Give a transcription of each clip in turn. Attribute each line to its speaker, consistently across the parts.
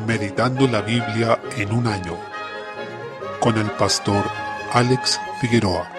Speaker 1: Meditando la Biblia en un año, con el pastor Alex Figueroa.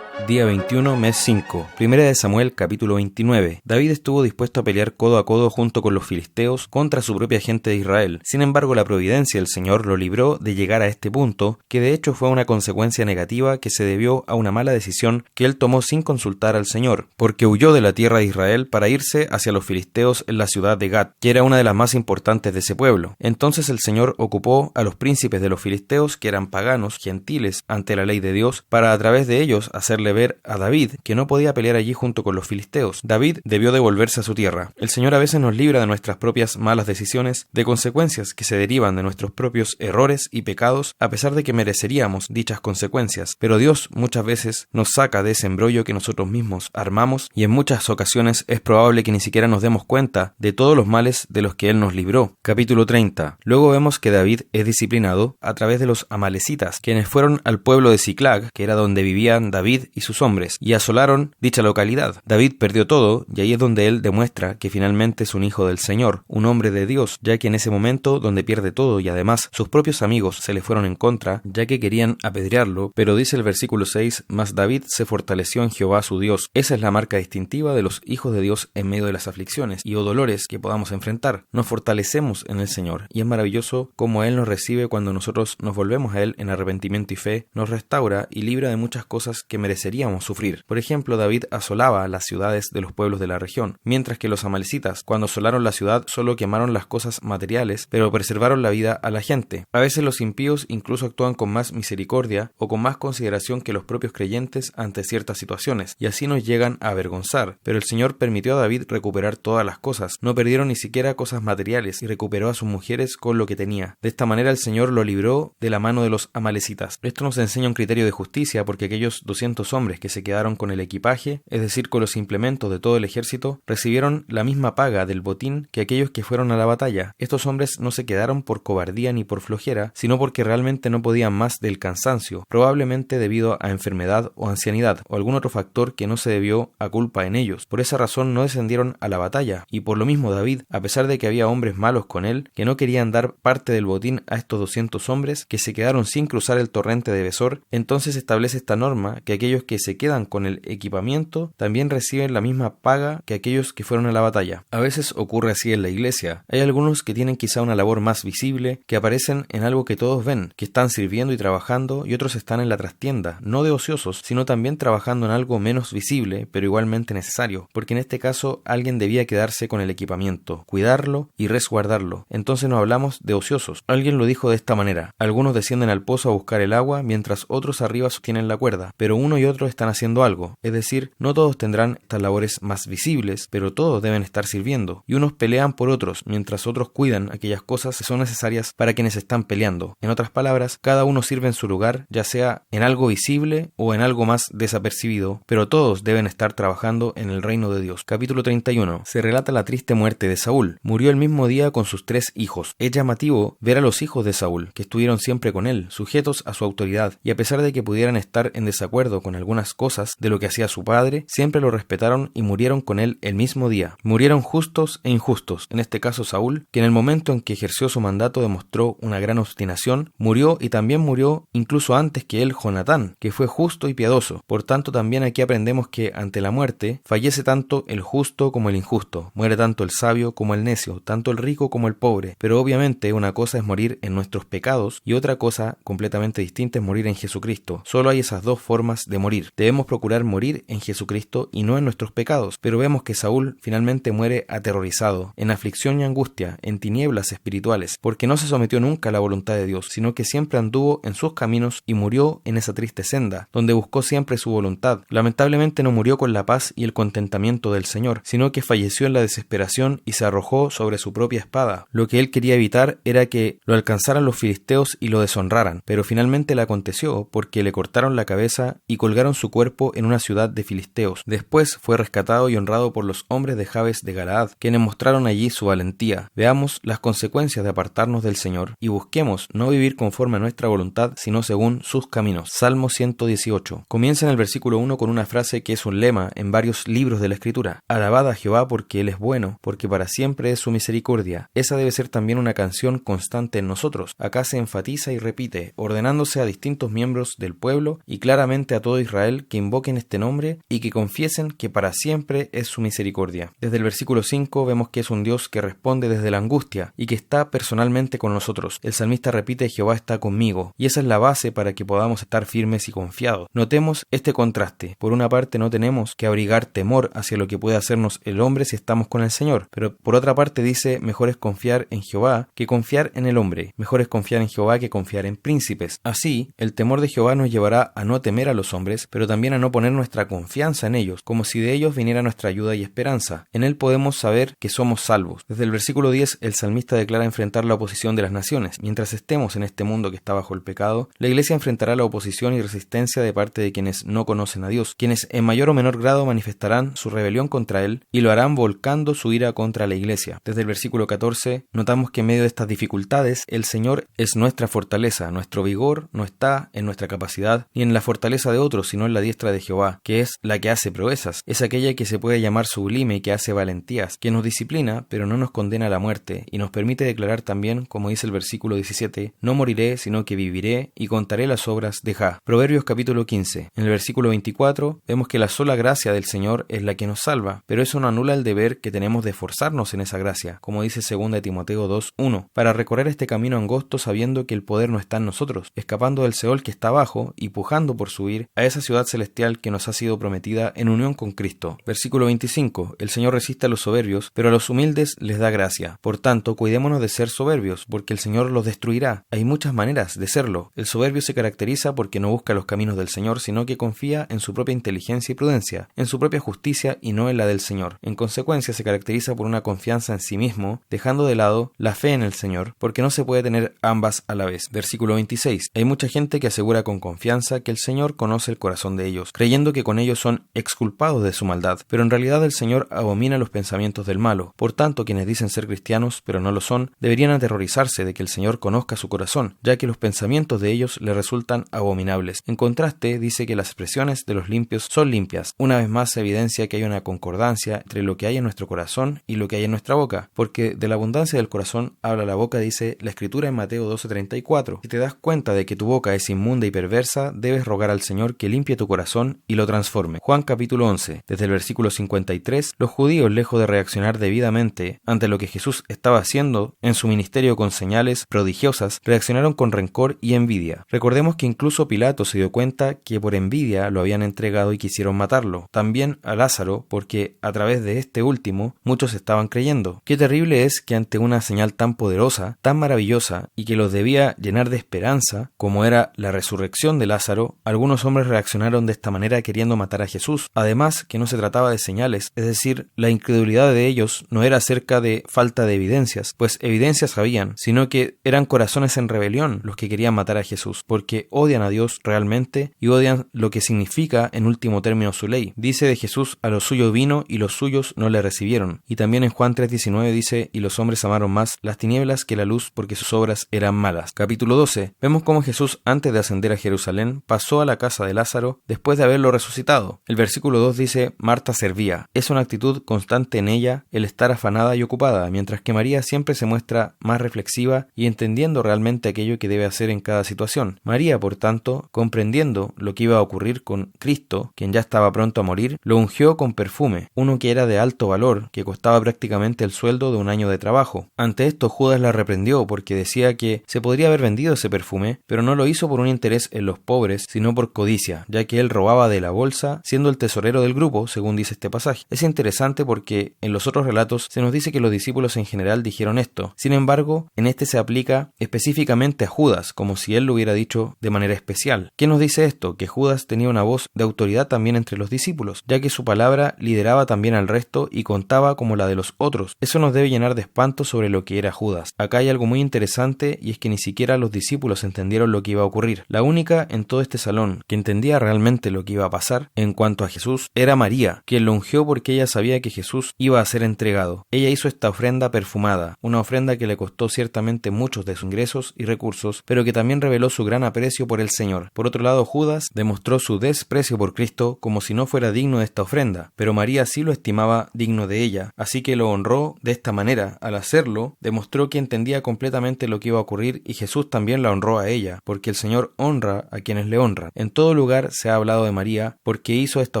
Speaker 2: Día 21, mes 5. Primera de Samuel, capítulo 29. David estuvo dispuesto a pelear codo a codo junto con los filisteos contra su propia gente de Israel. Sin embargo, la providencia del Señor lo libró de llegar a este punto, que de hecho fue una consecuencia negativa que se debió a una mala decisión que él tomó sin consultar al Señor, porque huyó de la tierra de Israel para irse hacia los filisteos en la ciudad de Gat, que era una de las más importantes de ese pueblo. Entonces el Señor ocupó a los príncipes de los filisteos, que eran paganos, gentiles ante la ley de Dios, para a través de ellos hacerle ver a David que no podía pelear allí junto con los filisteos. David debió devolverse a su tierra. El Señor a veces nos libra de nuestras propias malas decisiones, de consecuencias que se derivan de nuestros propios errores y pecados, a pesar de que mereceríamos dichas consecuencias. Pero Dios muchas veces nos saca de ese embrollo que nosotros mismos armamos, y en muchas ocasiones es probable que ni siquiera nos demos cuenta de todos los males de los que Él nos libró. Capítulo 30. Luego vemos que David es disciplinado a través de los amalecitas, quienes fueron al pueblo de Ziklag, que era donde vivían David y sus hombres, y asolaron dicha localidad. David perdió todo, y ahí es donde él demuestra que finalmente es un hijo del Señor, un hombre de Dios, ya que en ese momento donde pierde todo y además sus propios amigos se le fueron en contra, ya que querían apedrearlo, pero dice el versículo 6, mas David se fortaleció en Jehová su Dios. Esa es la marca distintiva de los hijos de Dios en medio de las aflicciones y o dolores que podamos enfrentar. Nos fortalecemos en el Señor, y es maravilloso cómo Él nos recibe cuando nosotros nos volvemos a Él en arrepentimiento y fe, nos restaura y libra de muchas cosas que mereceríamos sufrir. Por ejemplo, David asolaba las ciudades de los pueblos de la región, mientras que los amalecitas, cuando asolaron la ciudad, solo quemaron las cosas materiales, pero preservaron la vida a la gente. A veces los impíos incluso actúan con más misericordia o con más consideración que los propios creyentes ante ciertas situaciones, y así nos llegan a avergonzar. Pero el Señor permitió a David recuperar todas las cosas, no perdieron ni siquiera cosas materiales, y recuperó a sus mujeres con lo que tenía. De esta manera el Señor lo libró de la mano de los amalecitas. Esto nos enseña un criterio de justicia, porque aquellos 200 hombres que se quedaron con el equipaje, es decir, con los implementos de todo el ejército, recibieron la misma paga del botín que aquellos que fueron a la batalla. Estos hombres no se quedaron por cobardía ni por flojera, sino porque realmente no podían más del cansancio, probablemente debido a enfermedad o ancianidad, o algún otro factor que no se debió a culpa en ellos. Por esa razón no descendieron a la batalla, y por lo mismo David, a pesar de que había hombres malos con él, que no querían dar parte del botín a estos 200 hombres, que se quedaron sin cruzar el torrente de Besor, entonces establece esta norma que aquellos que se quedan con el equipamiento también reciben la misma paga que aquellos que fueron a la batalla. A veces ocurre así en la iglesia. Hay algunos que tienen quizá una labor más visible, que aparecen en algo que todos ven, que están sirviendo y trabajando, y otros están en la trastienda, no de ociosos, sino también trabajando en algo menos visible, pero igualmente necesario, porque en este caso alguien debía quedarse con el equipamiento, cuidarlo y resguardarlo. Entonces no hablamos de ociosos. Alguien lo dijo de esta manera: algunos descienden al pozo a buscar el agua, mientras otros arriba sostienen la cuerda, pero uno y otro están haciendo algo. Es decir, no todos tendrán estas labores más visibles, pero todos deben estar sirviendo, y unos pelean por otros, mientras otros cuidan aquellas cosas que son necesarias para quienes están peleando. En otras palabras, cada uno sirve en su lugar, ya sea en algo visible o en algo más desapercibido, pero todos deben estar trabajando en el reino de Dios. Capítulo 31. Se relata la triste muerte de Saúl. Murió el mismo día con sus 3 hijos. Es llamativo ver a los hijos de Saúl, que estuvieron siempre con él, sujetos a su autoridad, y a pesar de que pudieran estar en desacuerdo con algunas cosas de lo que hacía su padre, siempre lo respetaron y murieron con él el mismo día. Murieron justos e injustos. En este caso Saúl, que en el momento en que ejerció su mandato demostró una gran obstinación, murió, y también murió incluso antes que él Jonatán, que fue justo y piadoso. Por tanto, también aquí aprendemos que ante la muerte fallece tanto el justo como el injusto, muere tanto el sabio como el necio, tanto el rico como el pobre. Pero obviamente una cosa es morir en nuestros pecados y otra cosa completamente distinta es morir en Jesucristo. Solo hay esas dos formas de morir. Debemos procurar morir en Jesucristo y no en nuestros pecados. Pero vemos que Saúl finalmente muere aterrorizado, en aflicción y angustia, en tinieblas espirituales, porque no se sometió nunca a la voluntad de Dios, sino que siempre anduvo en sus caminos y murió en esa triste senda, donde buscó siempre su voluntad. Lamentablemente no murió con la paz y el contentamiento del Señor, sino que falleció en la desesperación y se arrojó sobre su propia espada. Lo que él quería evitar era que lo alcanzaran los filisteos y lo deshonraran, pero finalmente le aconteció porque le cortaron la cabeza y colgaron colgaron su cuerpo en una ciudad de filisteos. Después fue rescatado y honrado por los hombres de Jabes de Galaad, quienes mostraron allí su valentía. Veamos las consecuencias de apartarnos del Señor y busquemos no vivir conforme a nuestra voluntad, sino según sus caminos. Salmo 118. Comienza en el versículo 1 con una frase que es un lema en varios libros de la Escritura. Alabad a Jehová porque Él es bueno, porque para siempre es su misericordia. Esa debe ser también una canción constante en nosotros. Acá se enfatiza y repite, ordenándose a distintos miembros del pueblo y claramente a todo Israel que invoquen este nombre y que confiesen que para siempre es su misericordia. Desde el versículo 5 vemos que es un Dios que responde desde la angustia y que está personalmente con nosotros. El salmista repite, Jehová está conmigo, y esa es la base para que podamos estar firmes y confiados. Notemos este contraste. Por una parte no tenemos que abrigar temor hacia lo que puede hacernos el hombre si estamos con el Señor, pero por otra parte dice, mejor es confiar en Jehová que confiar en el hombre, mejor es confiar en Jehová que confiar en príncipes. Así, el temor de Jehová nos llevará a no temer a los hombres, pero también a no poner nuestra confianza en ellos, como si de ellos viniera nuestra ayuda y esperanza. En él podemos saber que somos salvos. Desde el versículo 10, el salmista declara enfrentar la oposición de las naciones. Mientras estemos en este mundo que está bajo el pecado, la Iglesia enfrentará la oposición y resistencia de parte de quienes no conocen a Dios, quienes en mayor o menor grado manifestarán su rebelión contra Él y lo harán volcando su ira contra la Iglesia. Desde el versículo 14, notamos que en medio de estas dificultades, el Señor es nuestra fortaleza. Nuestro vigor no está en nuestra capacidad ni en la fortaleza de otros, sino en la diestra de Jehová, que es la que hace proezas. Es aquella que se puede llamar sublime y que hace valentías, que nos disciplina, pero no nos condena a la muerte, y nos permite declarar también, como dice el versículo 17, no moriré, sino que viviré y contaré las obras de Jah. Proverbios capítulo 15. En el versículo 24, vemos que la sola gracia del Señor es la que nos salva, pero eso no anula el deber que tenemos de esforzarnos en esa gracia, como dice 2 Timoteo 2:1, para recorrer este camino angosto sabiendo que el poder no está en nosotros, escapando del Seol que está abajo y pujando por subir a esa ciudad celestial que nos ha sido prometida en unión con Cristo. Versículo 25. El Señor resiste a los soberbios, pero a los humildes les da gracia. Por tanto, cuidémonos de ser soberbios, porque el Señor los destruirá. Hay muchas maneras de serlo. El soberbio se caracteriza porque no busca los caminos del Señor, sino que confía en su propia inteligencia y prudencia, en su propia justicia y no en la del Señor. En consecuencia, se caracteriza por una confianza en sí mismo, dejando de lado la fe en el Señor, porque no se puede tener ambas a la vez. Versículo 26. Hay mucha gente que asegura con confianza que el Señor conoce el corazón de ellos, creyendo que con ellos son exculpados de su maldad, pero en realidad el Señor abomina los pensamientos del malo. Por tanto, quienes dicen ser cristianos, pero no lo son, deberían aterrorizarse de que el Señor conozca su corazón, ya que los pensamientos de ellos le resultan abominables. En contraste, dice que las expresiones de los limpios son limpias. Una vez más se evidencia que hay una concordancia entre lo que hay en nuestro corazón y lo que hay en nuestra boca, porque de la abundancia del corazón habla la boca, dice la Escritura en Mateo 12:34. Si te das cuenta de que tu boca es inmunda y perversa, debes rogar al Señor que limpie tu corazón y lo transforme. Juan capítulo 11. Desde el versículo 53, los judíos, lejos de reaccionar debidamente ante lo que Jesús estaba haciendo en su ministerio con señales prodigiosas, reaccionaron con rencor y envidia. Recordemos que incluso Pilato se dio cuenta que por envidia lo habían entregado y quisieron matarlo. También a Lázaro, porque a través de este último muchos estaban creyendo. Qué terrible es que ante una señal tan poderosa, tan maravillosa y que los debía llenar de esperanza, como era la resurrección de Lázaro, algunos hombres reaccionaron de esta manera queriendo matar a Jesús. Además, que no se trataba de señales, es decir, la incredulidad de ellos no era acerca de falta de evidencias, pues evidencias habían, sino que eran corazones en rebelión los que querían matar a Jesús, porque odian a Dios realmente y odian lo que significa en último término su ley. Dice de Jesús, a los suyos vino y los suyos no le recibieron. Y también en Juan 3:19 dice, y los hombres amaron más las tinieblas que la luz porque sus obras eran malas. Capítulo 12. Vemos cómo Jesús, antes de ascender a Jerusalén, pasó a la casa de Lázaro después de haberlo resucitado. El versículo 2 dice, Marta servía. Es una actitud constante en ella el estar afanada y ocupada, mientras que María siempre se muestra más reflexiva y entendiendo realmente aquello que debe hacer en cada situación. María, por tanto, comprendiendo lo que iba a ocurrir con Cristo, quien ya estaba pronto a morir, lo ungió con perfume, uno que era de alto valor, que costaba prácticamente el sueldo de un año de trabajo. Ante esto, Judas la reprendió porque decía que se podría haber vendido ese perfume, pero no lo hizo por un interés en los pobres, sino por codicia, ya que él robaba de la bolsa, siendo el tesorero del grupo, según dice este pasaje. Es interesante porque en los otros relatos se nos dice que los discípulos en general dijeron esto. Sin embargo, en este se aplica específicamente a Judas, como si él lo hubiera dicho de manera especial. ¿Qué nos dice esto? Que Judas tenía una voz de autoridad también entre los discípulos, ya que su palabra lideraba también al resto y contaba como la de los otros. Eso nos debe llenar de espanto sobre lo que era Judas. Acá hay algo muy interesante y es que ni siquiera los discípulos entendieron lo que iba a ocurrir. La única en todo este salón que entendía entendía realmente lo que iba a pasar en cuanto a Jesús era María, quien lo ungió porque ella sabía que Jesús iba a ser entregado. Ella hizo esta ofrenda perfumada, una ofrenda que le costó ciertamente muchos de sus ingresos y recursos, pero que también reveló su gran aprecio por el Señor. Por otro lado, Judas demostró su desprecio por Cristo como si no fuera digno de esta ofrenda, pero María sí lo estimaba digno de ella, así que lo honró de esta manera. Al hacerlo, demostró que entendía completamente lo que iba a ocurrir y Jesús también la honró a ella, porque el Señor honra a quienes le honran. En todo lugar se ha hablado de María porque hizo esta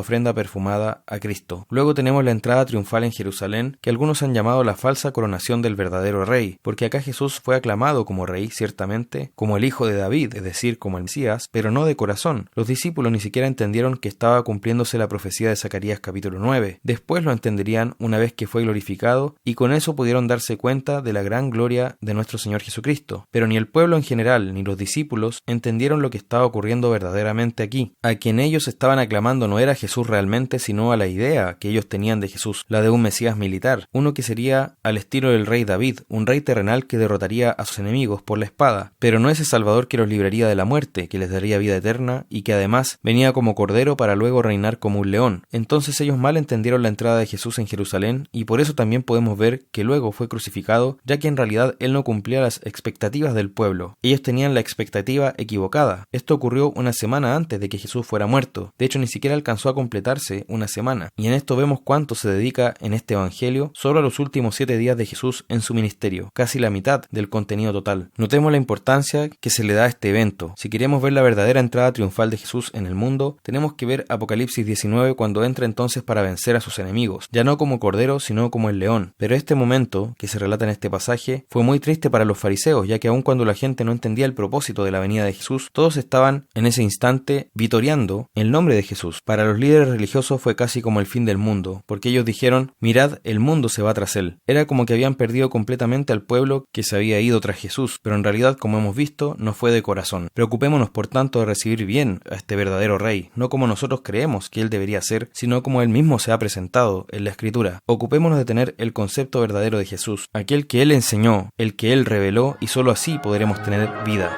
Speaker 2: ofrenda perfumada a Cristo. Luego tenemos la entrada triunfal en Jerusalén, que algunos han llamado la falsa coronación del verdadero rey, porque acá Jesús fue aclamado como rey, ciertamente, como el hijo de David, es decir, como el Mesías, pero no de corazón. Los discípulos ni siquiera entendieron que estaba cumpliéndose la profecía de Zacarías capítulo 9. Después lo entenderían una vez que fue glorificado, y con eso pudieron darse cuenta de la gran gloria de nuestro Señor Jesucristo. Pero ni el pueblo en general, ni los discípulos entendieron lo que estaba ocurriendo verdaderamente aquí. A quien ellos estaban aclamando no era Jesús realmente, sino a la idea que ellos tenían de Jesús, la de un Mesías militar, uno que sería al estilo del rey David, un rey terrenal que derrotaría a sus enemigos por la espada, pero no ese Salvador que los libraría de la muerte, que les daría vida eterna y que además venía como cordero para luego reinar como un león. Entonces ellos mal entendieron la entrada de Jesús en Jerusalén y por eso también podemos ver que luego fue crucificado, ya que en realidad él no cumplía las expectativas del pueblo. Ellos tenían la expectativa equivocada. Esto ocurrió una semana antes de que Jesús fuera muerto. De hecho, ni siquiera alcanzó a completarse una semana. Y en esto vemos cuánto se dedica en este evangelio solo a los últimos 7 días de Jesús en su ministerio, casi la mitad del contenido total. Notemos la importancia que se le da a este evento. Si queremos ver la verdadera entrada triunfal de Jesús en el mundo, tenemos que ver Apocalipsis 19 cuando entra entonces para vencer a sus enemigos, ya no como cordero, sino como el león. Pero este momento, que se relata en este pasaje, fue muy triste para los fariseos, ya que aun cuando la gente no entendía el propósito de la venida de Jesús, todos estaban en ese instante vitoreando el nombre de Jesús. Para los líderes religiosos fue casi como el fin del mundo, porque ellos dijeron: mirad, el mundo se va tras él. Era como que habían perdido completamente al pueblo que se había ido tras Jesús, pero en realidad, como hemos visto, no fue de corazón. Preocupémonos por tanto de recibir bien a este verdadero rey, no como nosotros creemos que él debería ser, sino como él mismo se ha presentado en la Escritura. Ocupémonos de tener el concepto verdadero de Jesús, aquel que él enseñó, el que él reveló, y solo así podremos tener vida.